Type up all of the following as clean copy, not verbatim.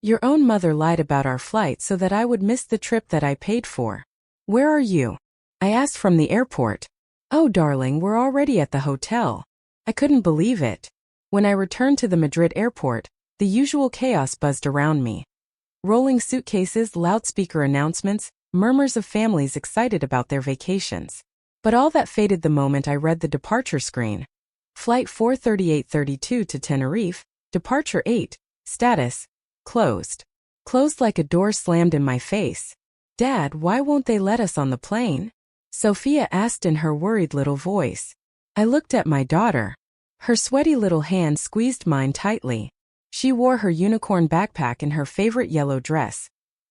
Your own mother lied about our flight so that I would miss the trip that I paid for. Where are you? I asked from the airport. Oh, darling, we're already at the hotel. I couldn't believe it. When I returned to the Madrid airport, the usual chaos buzzed around me. Rolling suitcases, loudspeaker announcements, murmurs of families excited about their vacations. But all that faded the moment I read the departure screen. Flight 43832 to Tenerife, departure 8, status, closed. Closed like a door slammed in my face. Dad, why won't they let us on the plane? Sophia asked in her worried little voice. I looked at my daughter. Her sweaty little hand squeezed mine tightly. She wore her unicorn backpack in her favorite yellow dress,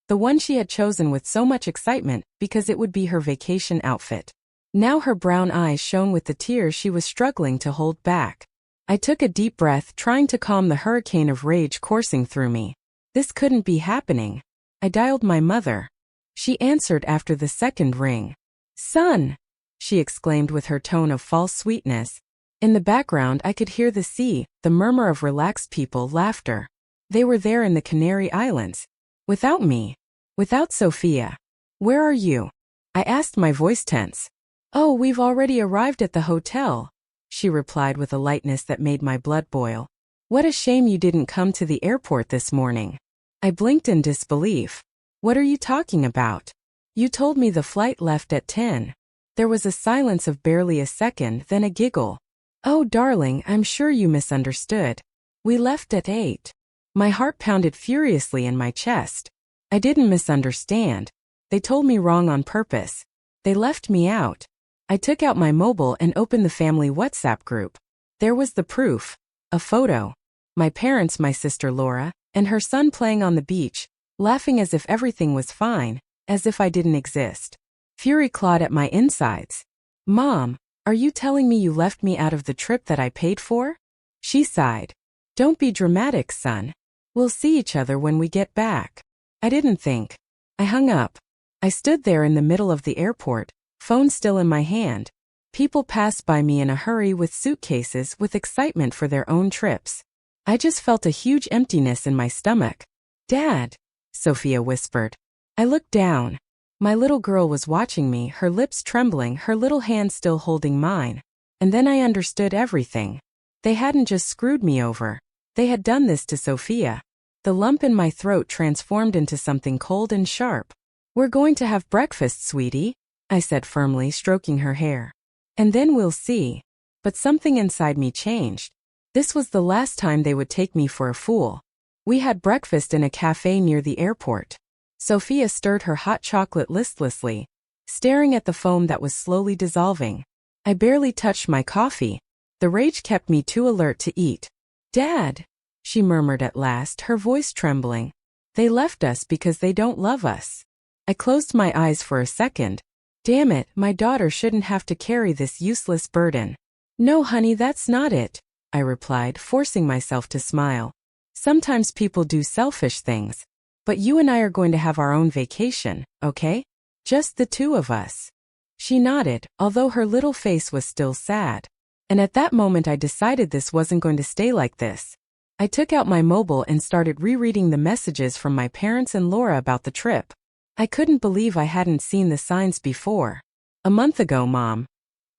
the one she had chosen with so much excitement because it would be her vacation outfit. Now her brown eyes shone with the tears she was struggling to hold back. I took a deep breath, trying to calm the hurricane of rage coursing through me. This couldn't be happening. I dialed my mother. She answered after the second ring. Son! She exclaimed with her tone of false sweetness. In the background I could hear the sea, the murmur of relaxed people, laughter. They were there in the Canary Islands. Without me. Without Sophia. Where are you? I asked, my voice tense. Oh, we've already arrived at the hotel, she replied with a lightness that made my blood boil. What a shame you didn't come to the airport this morning. I blinked in disbelief. What are you talking about? You told me the flight left at 10. There was a silence of barely a second, then a giggle. Oh, darling, I'm sure you misunderstood. We left at 8. My heart pounded furiously in my chest. I didn't misunderstand. They told me wrong on purpose. They left me out. I took out my mobile and opened the family WhatsApp group. There was the proof. A photo. My parents, my sister Laura, and her son playing on the beach, laughing as if everything was fine, as if I didn't exist. Fury clawed at my insides. Mom, are you telling me you left me out of the trip that I paid for? She sighed. Don't be dramatic, son. We'll see each other when we get back. I didn't think. I hung up. I stood there in the middle of the airport, phone still in my hand. People passed by me in a hurry with suitcases, with excitement for their own trips. I just felt a huge emptiness in my stomach. Dad, Sophia whispered. I looked down. My little girl was watching me, her lips trembling, her little hand still holding mine. And then I understood everything. They hadn't just screwed me over. They had done this to Sophia. The lump in my throat transformed into something cold and sharp. We're going to have breakfast, sweetie, I said firmly, stroking her hair. And then we'll see. But something inside me changed. This was the last time they would take me for a fool. We had breakfast in a cafe near the airport. Sophia stirred her hot chocolate listlessly, staring at the foam that was slowly dissolving. I barely touched my coffee. The rage kept me too alert to eat. Dad, she murmured at last, her voice trembling. They left us because they don't love us. I closed my eyes for a second. Damn it, my daughter shouldn't have to carry this useless burden. No, honey, that's not it, I replied, forcing myself to smile. Sometimes people do selfish things. But you and I are going to have our own vacation, okay? Just the two of us. She nodded, although her little face was still sad. And at that moment I decided this wasn't going to stay like this. I took out my mobile and started rereading the messages from my parents and Laura about the trip. I couldn't believe I hadn't seen the signs before. A month ago, Mom.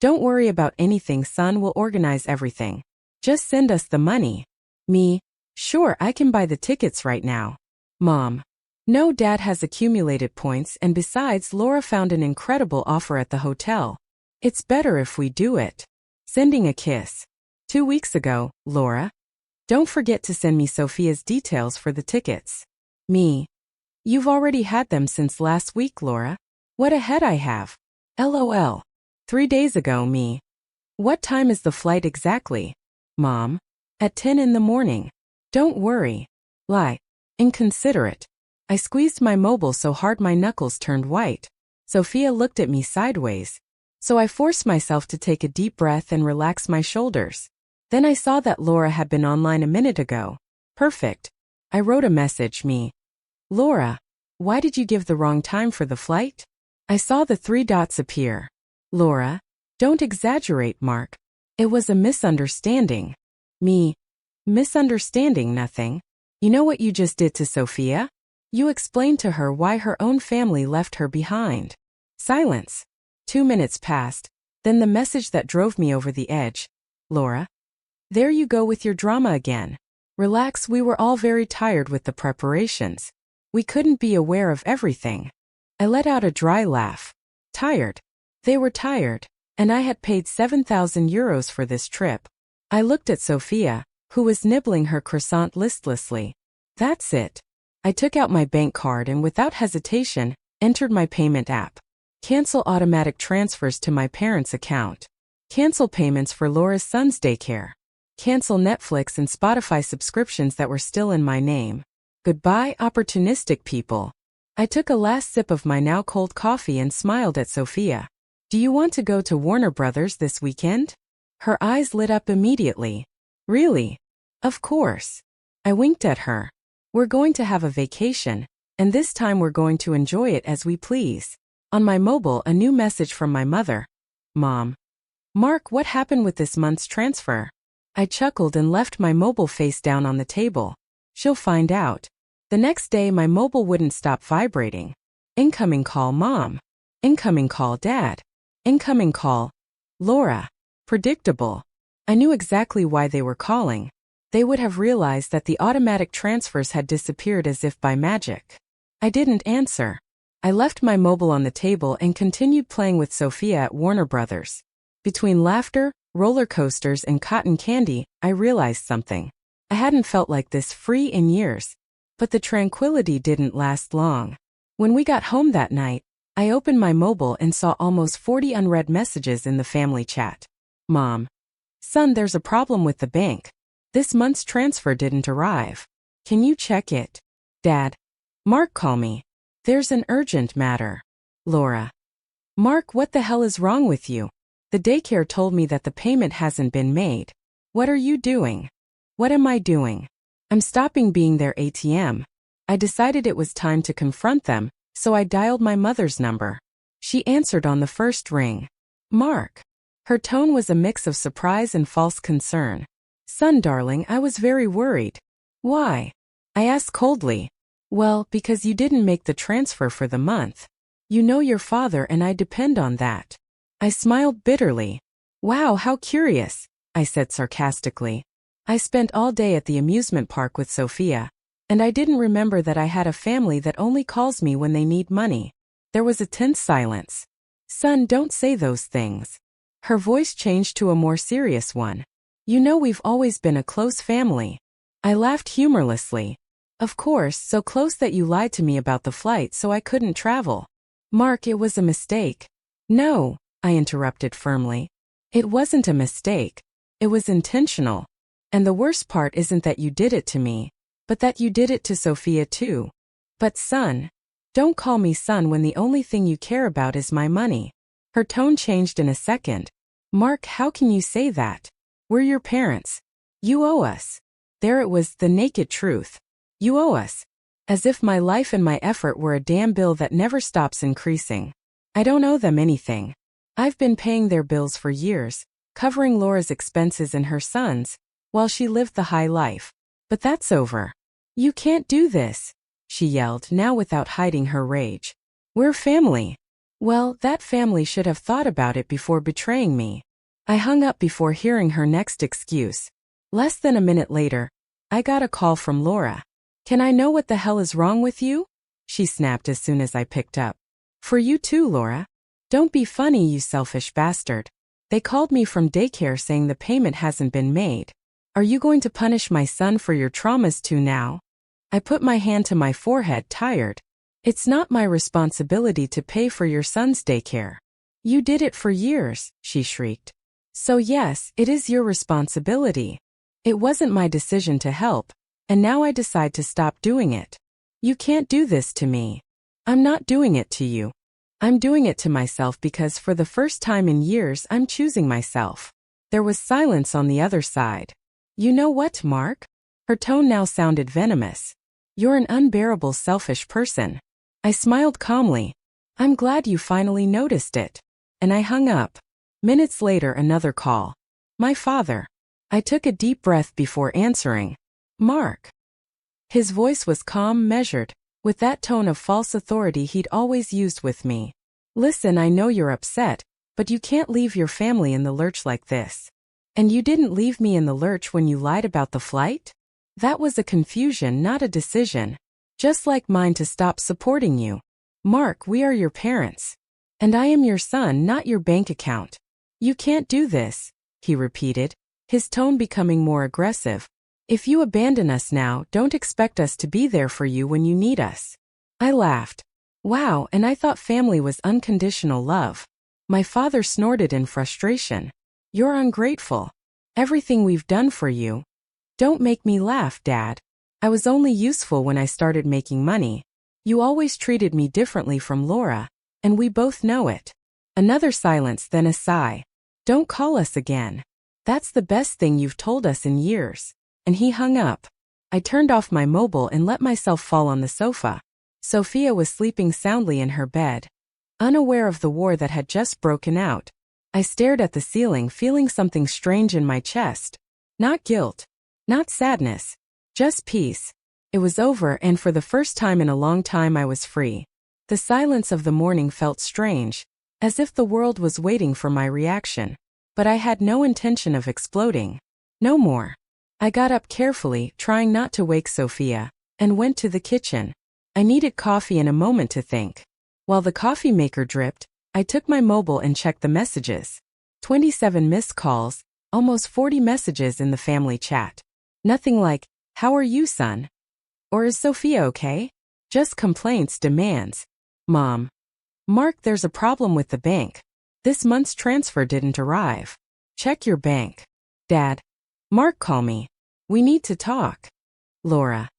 Don't worry about anything, son, we'll organize everything. Just send us the money. Me? Sure, I can buy the tickets right now. Mom. No, Dad has accumulated points, and besides, Laura found an incredible offer at the hotel. It's better if we do it. Sending a kiss. 2 weeks ago, Laura. Don't forget to send me Sophia's details for the tickets. Me. You've already had them since last week, Laura. What a head I have. LOL. 3 days ago, me. What time is the flight exactly? Mom. At 10 in the morning. Don't worry. Lie. Inconsiderate. I squeezed my mobile so hard my knuckles turned white. Sophia looked at me sideways. So I forced myself to take a deep breath and relax my shoulders. Then I saw that Laura had been online a minute ago. Perfect. I wrote a message, me. Laura, why did you give the wrong time for the flight? I saw the 3 dots appear. Laura, don't exaggerate, Mark. It was a misunderstanding. Me. Misunderstanding nothing. You know what you just did to Sophia? You explained to her why her own family left her behind. Silence. 2 minutes passed, then the message that drove me over the edge. Laura? There you go with your drama again. Relax, we were all very tired with the preparations. We couldn't be aware of everything. I let out a dry laugh. Tired. They were tired, and I had paid 7,000 euros for this trip. I looked at Sophia, who was nibbling her croissant listlessly. That's it. I took out my bank card and without hesitation, entered my payment app. Cancel automatic transfers to my parents' account. Cancel payments for Laura's son's daycare. Cancel Netflix and Spotify subscriptions that were still in my name. Goodbye, opportunistic people. I took a last sip of my now cold coffee and smiled at Sophia. Do you want to go to Warner Brothers this weekend? Her eyes lit up immediately. Really? Of course. I winked at her. We're going to have a vacation, and this time we're going to enjoy it as we please. On my mobile, a new message from my mother. Mom. Mark, what happened with this month's transfer? I chuckled and left my mobile face down on the table. She'll find out. The next day my mobile wouldn't stop vibrating. Incoming call, Mom. Incoming call, Dad. Incoming call, Laura. Predictable. I knew exactly why they were calling. They would have realized that the automatic transfers had disappeared as if by magic. I didn't answer. I left my mobile on the table and continued playing with Sophia at Warner Brothers. Between laughter, roller coasters, and cotton candy, I realized something. I hadn't felt like this free in years. But the tranquility didn't last long. When we got home that night, I opened my mobile and saw almost 40 unread messages in the family chat. Mom. Son, there's a problem with the bank. This month's transfer didn't arrive. Can you check it? Dad. Mark, call me. There's an urgent matter. Laura. Mark, what the hell is wrong with you? The daycare told me that the payment hasn't been made. What are you doing? What am I doing? I'm stopping being their ATM. I decided it was time to confront them, so I dialed my mother's number. She answered on the first ring. Mark. Her tone was a mix of surprise and false concern. Son, darling, I was very worried. Why? I asked coldly. Well, because you didn't make the transfer for the month. You know your father and I depend on that. I smiled bitterly. Wow, how curious, I said sarcastically. I spent all day at the amusement park with Sophia, and I didn't remember that I had a family that only calls me when they need money. There was a tense silence. Son, don't say those things. Her voice changed to a more serious one. You know we've always been a close family. I laughed humorlessly. Of course, so close that you lied to me about the flight so I couldn't travel. Mark, it was a mistake. No, I interrupted firmly. It wasn't a mistake. It was intentional. And the worst part isn't that you did it to me, but that you did it to Sophia too. But son, don't call me son when the only thing you care about is my money. Her tone changed in a second. Mark, how can you say that? We're your parents. You owe us. There it was, the naked truth. You owe us. As if my life and my effort were a damn bill that never stops increasing. I don't owe them anything. I've been paying their bills for years, covering Laura's expenses and her son's, while she lived the high life. But that's over. You can't do this, she yelled, now without hiding her rage. We're family. Well, that family should have thought about it before betraying me. I hung up before hearing her next excuse. Less than a minute later, I got a call from Laura. Can I know what the hell is wrong with you? She snapped as soon as I picked up. For you too, Laura. Don't be funny, you selfish bastard. They called me from daycare saying the payment hasn't been made. Are you going to punish my son for your traumas too now? I put my hand to my forehead, tired. It's not my responsibility to pay for your son's daycare. You did it for years, she shrieked. So yes, it is your responsibility. It wasn't my decision to help, and now I decide to stop doing it. You can't do this to me. I'm not doing it to you. I'm doing it to myself because for the first time in years I'm choosing myself. There was silence on the other side. You know what, Mark? Her tone now sounded venomous. You're an unbearable selfish person. I smiled calmly. I'm glad you finally noticed it. And I hung up. Minutes later, another call. My father. I took a deep breath before answering. Mark. His voice was calm, measured, with that tone of false authority he'd always used with me. Listen, I know you're upset, but you can't leave your family in the lurch like this. And you didn't leave me in the lurch when you lied about the flight? That was a confusion, not a decision. Just like mine to stop supporting you. Mark, we are your parents. And I am your son, not your bank account. You can't do this, he repeated, his tone becoming more aggressive. If you abandon us now, don't expect us to be there for you when you need us. I laughed. Wow, and I thought family was unconditional love. My father snorted in frustration. You're ungrateful. Everything we've done for you. Don't make me laugh, Dad. I was only useful when I started making money. You always treated me differently from Laura, and we both know it. Another silence, then a sigh. Don't call us again. That's the best thing you've told us in years. And he hung up. I turned off my mobile and let myself fall on the sofa. Sophia was sleeping soundly in her bed. Unaware of the war that had just broken out, I stared at the ceiling, feeling something strange in my chest. Not guilt. Not sadness. Just peace. It was over, and for the first time in a long time I was free. The silence of the morning felt strange, as if the world was waiting for my reaction. But I had no intention of exploding. No more. I got up carefully, trying not to wake Sophia, and went to the kitchen. I needed coffee and a moment to think. While the coffee maker dripped, I took my mobile and checked the messages. 27 missed calls, almost 40 messages in the family chat. Nothing like, "How are you, son?" Or "Is Sophia okay?" Just complaints, demands. Mom. Mark, there's a problem with the bank. This month's transfer didn't arrive. Check your bank. Dad. Mark, call me. We need to talk. Laura.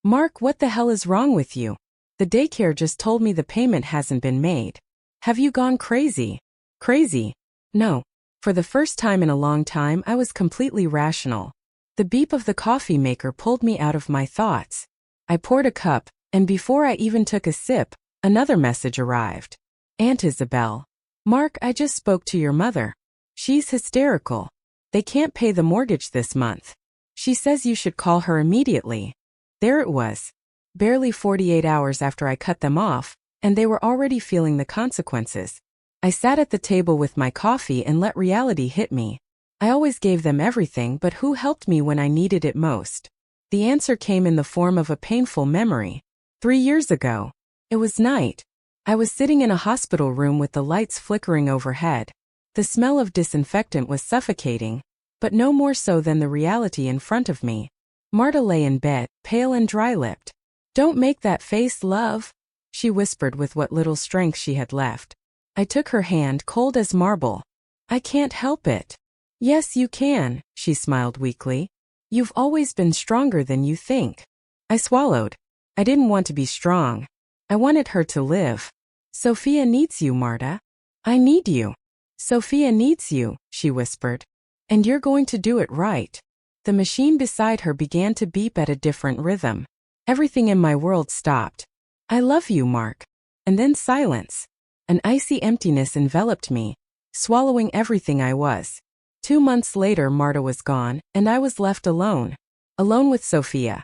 Mark, what the hell is wrong with you? The daycare just told me the payment hasn't been made. Have you gone crazy? Crazy? No. For the first time in a long time, I was completely rational. The beep of the coffee maker pulled me out of my thoughts. I poured a cup, and before I even took a sip, another message arrived. Aunt Isabel. Mark, I just spoke to your mother. She's hysterical. They can't pay the mortgage this month. She says you should call her immediately. There it was. Barely 48 hours after I cut them off, and they were already feeling the consequences. I sat at the table with my coffee and let reality hit me. I always gave them everything, but who helped me when I needed it most? The answer came in the form of a painful memory. 3 years ago. It was night. I was sitting in a hospital room with the lights flickering overhead. The smell of disinfectant was suffocating, but no more so than the reality in front of me. Marta lay in bed, pale and dry-lipped. Don't make that face, love, she whispered with what little strength she had left. I took her hand, cold as marble. I can't help it. Yes, you can, she smiled weakly. You've always been stronger than you think. I swallowed. I didn't want to be strong. I wanted her to live. Sophia needs you, Marta. I need you. Sophia needs you, she whispered. And you're going to do it right. The machine beside her began to beep at a different rhythm. Everything in my world stopped. I love you, Mark. And then silence. An icy emptiness enveloped me, swallowing everything I was. 2 months later, Marta was gone, and I was left alone. Alone with Sophia.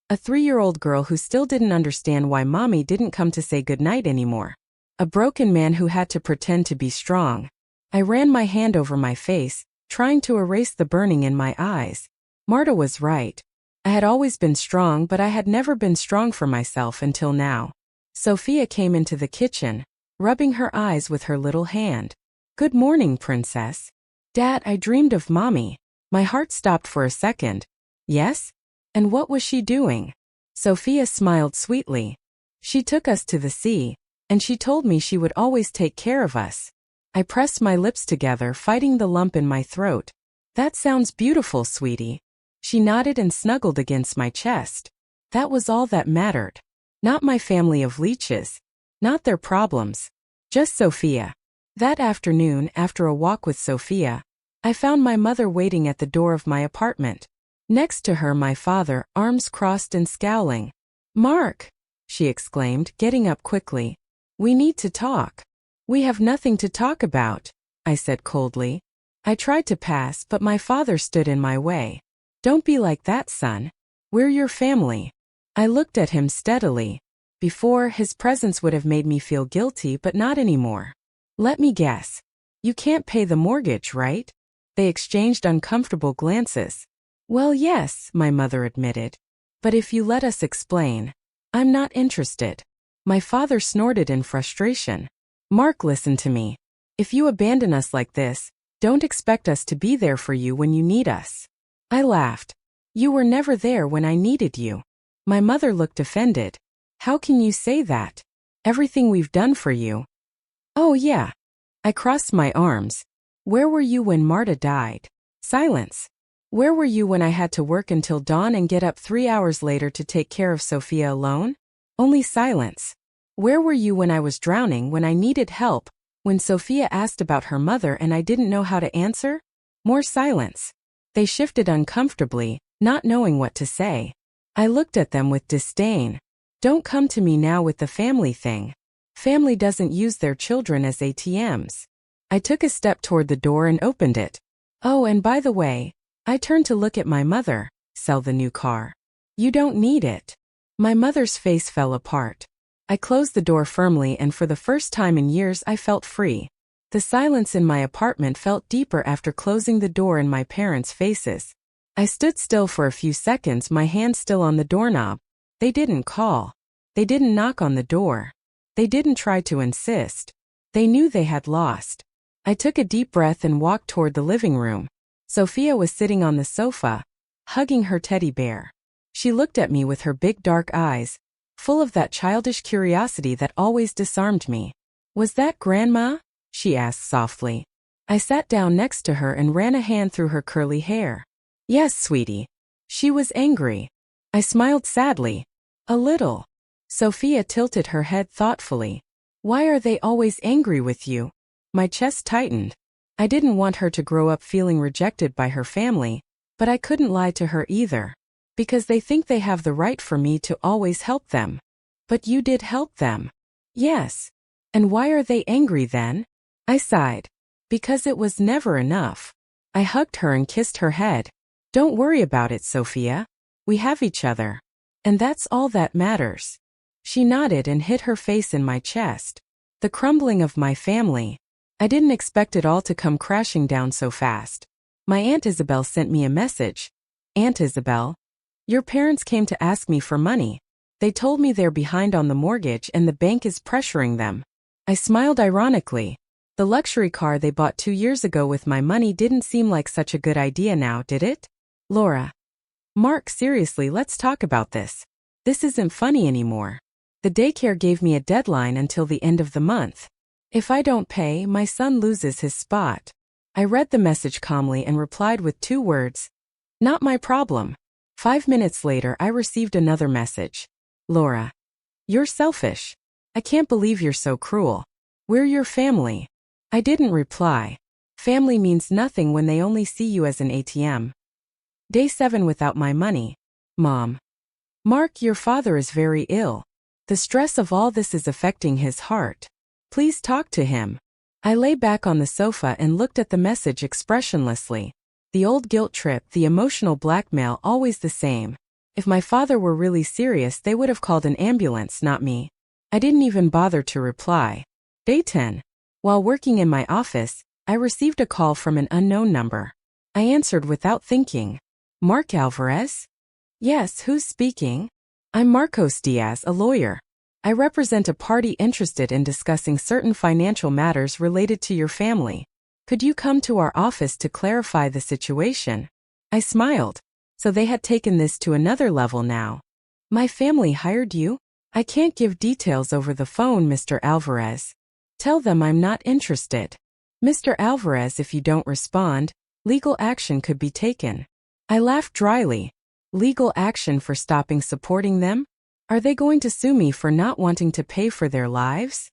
A 3-year-old girl who still didn't understand why mommy didn't come to say goodnight anymore. A broken man who had to pretend to be strong. I ran my hand over my face, trying to erase the burning in my eyes. Marta was right. I had always been strong, but I had never been strong for myself until now. Sophia came into the kitchen, rubbing her eyes with her little hand. Good morning, princess. Dad, I dreamed of mommy. My heart stopped for a second. Yes? And what was she doing? Sophia smiled sweetly. She took us to the sea, and she told me she would always take care of us. I pressed my lips together, fighting the lump in my throat. That sounds beautiful, sweetie. She nodded and snuggled against my chest. That was all that mattered. Not my family of leeches. Not their problems. Just Sophia. That afternoon, after a walk with Sophia, I found my mother waiting at the door of my apartment. Next to her, my father, arms crossed and scowling. Mark, she exclaimed, getting up quickly. We need to talk. We have nothing to talk about, I said coldly. I tried to pass, but my father stood in my way. Don't be like that, son. We're your family. I looked at him steadily. Before, his presence would have made me feel guilty, but not anymore. Let me guess. You can't pay the mortgage, right? They exchanged uncomfortable glances. Well, yes, my mother admitted. But if you let us explain. I'm not interested. My father snorted in frustration. Mark, listen to me. If you abandon us like this, don't expect us to be there for you when you need us. I laughed. You were never there when I needed you. My mother looked offended. How can you say that? Everything we've done for you. Oh yeah. I crossed my arms. Where were you when Marta died? Silence. Where were you when I had to work until dawn and get up 3 hours later to take care of Sophia alone? Only silence. Where were you when I was drowning, when I needed help, when Sophia asked about her mother and I didn't know how to answer? More silence. They shifted uncomfortably, not knowing what to say. I looked at them with disdain. Don't come to me now with the family thing. Family doesn't use their children as ATMs. I took a step toward the door and opened it. Oh, and by the way, I turned to look at my mother. Sell the new car. You don't need it. My mother's face fell apart. I closed the door firmly, and for the first time in years I felt free. The silence in my apartment felt deeper after closing the door in my parents' faces. I stood still for a few seconds, my hand still on the doorknob. They didn't call. They didn't knock on the door. They didn't try to insist. They knew they had lost. I took a deep breath and walked toward the living room. Sophia was sitting on the sofa, hugging her teddy bear. She looked at me with her big dark eyes, full of that childish curiosity that always disarmed me. Was that Grandma? She asked softly. I sat down next to her and ran a hand through her curly hair. Yes, sweetie. She was angry. I smiled sadly. A little. Sophia tilted her head thoughtfully. Why are they always angry with you? My chest tightened. I didn't want her to grow up feeling rejected by her family, but I couldn't lie to her either. Because they think they have the right for me to always help them. But you did help them. Yes. And why are they angry then? I sighed. Because it was never enough. I hugged her and kissed her head. Don't worry about it, Sophia. We have each other. And that's all that matters. She nodded and hid her face in my chest. The crumbling of my family. I didn't expect it all to come crashing down so fast. My Aunt Isabel sent me a message. Aunt Isabel. Your parents came to ask me for money. They told me they're behind on the mortgage and the bank is pressuring them. I smiled ironically. The luxury car they bought 2 years ago with my money didn't seem like such a good idea now, did it? Laura. Mark, seriously, let's talk about this. This isn't funny anymore. The daycare gave me a deadline until the end of the month. If I don't pay, my son loses his spot. I read the message calmly and replied with 2 words. Not my problem. 5 minutes later, I received another message. Laura. You're selfish. I can't believe you're so cruel. We're your family. I didn't reply. Family means nothing when they only see you as an ATM. Day 7 without my money. Mom. Mark, your father is very ill. The stress of all this is affecting his heart. Please talk to him. I lay back on the sofa and looked at the message expressionlessly. The old guilt trip, the emotional blackmail, always the same. If my father were really serious, they would have called an ambulance, not me. I didn't even bother to reply. Day 10. While working in my office, I received a call from an unknown number. I answered without thinking. Mark Alvarez? Yes, who's speaking? I'm Marcos Diaz, a lawyer. I represent a party interested in discussing certain financial matters related to your family. Could you come to our office to clarify the situation? I smiled. So they had taken this to another level now. My family hired you? I can't give details over the phone, Mr. Alvarez. Tell them I'm not interested. Mr. Alvarez, if you don't respond, legal action could be taken. I laughed dryly. Legal action for stopping supporting them? Are they going to sue me for not wanting to pay for their lives?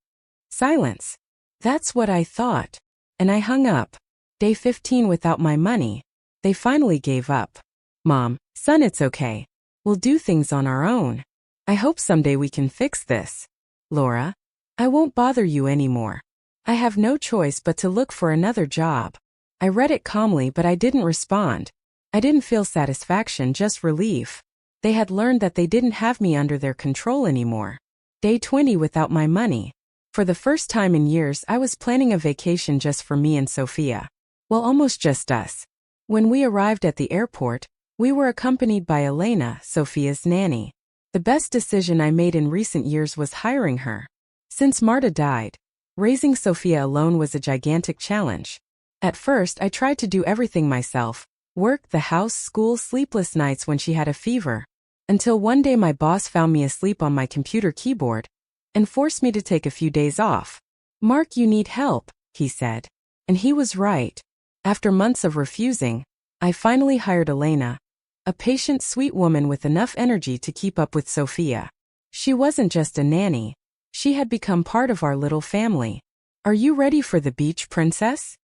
Silence. That's what I thought. And I hung up. Day 15 without my money. They finally gave up. Mom, son, it's okay. We'll do things on our own. I hope someday we can fix this. Laura, I won't bother you anymore. I have no choice but to look for another job. I read it calmly, but I didn't respond. I didn't feel satisfaction, just relief. They had learned that they didn't have me under their control anymore. Day 20 without my money. For the first time in years, I was planning a vacation just for me and Sophia. Well, almost just us. When we arrived at the airport, we were accompanied by Elena, Sophia's nanny. The best decision I made in recent years was hiring her. Since Marta died, raising Sophia alone was a gigantic challenge. At first, I tried to do everything myself: work, the house, school, sleepless nights when she had a fever. Until one day my boss found me asleep on my computer keyboard and forced me to take a few days off. "Mark, you need help," he said. And he was right. After months of refusing, I finally hired Elena, a patient, sweet woman with enough energy to keep up with Sophia. She wasn't just a nanny. She had become part of our little family. "Are you ready for the beach, princess?"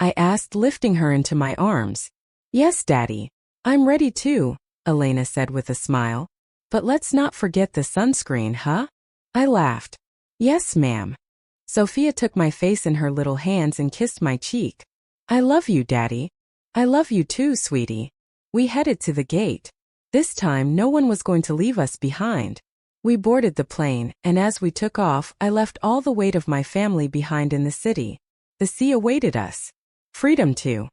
I asked, lifting her into my arms. "Yes, Daddy. I'm ready too," Elena said with a smile. "But let's not forget the sunscreen, huh?" I laughed. "Yes, ma'am." Sophia took my face in her little hands and kissed my cheek. "I love you, Daddy." "I love you too, sweetie." We headed to the gate. This time, no one was going to leave us behind. We boarded the plane, and as we took off, I left all the weight of my family behind in the city. The sea awaited us. Freedom too.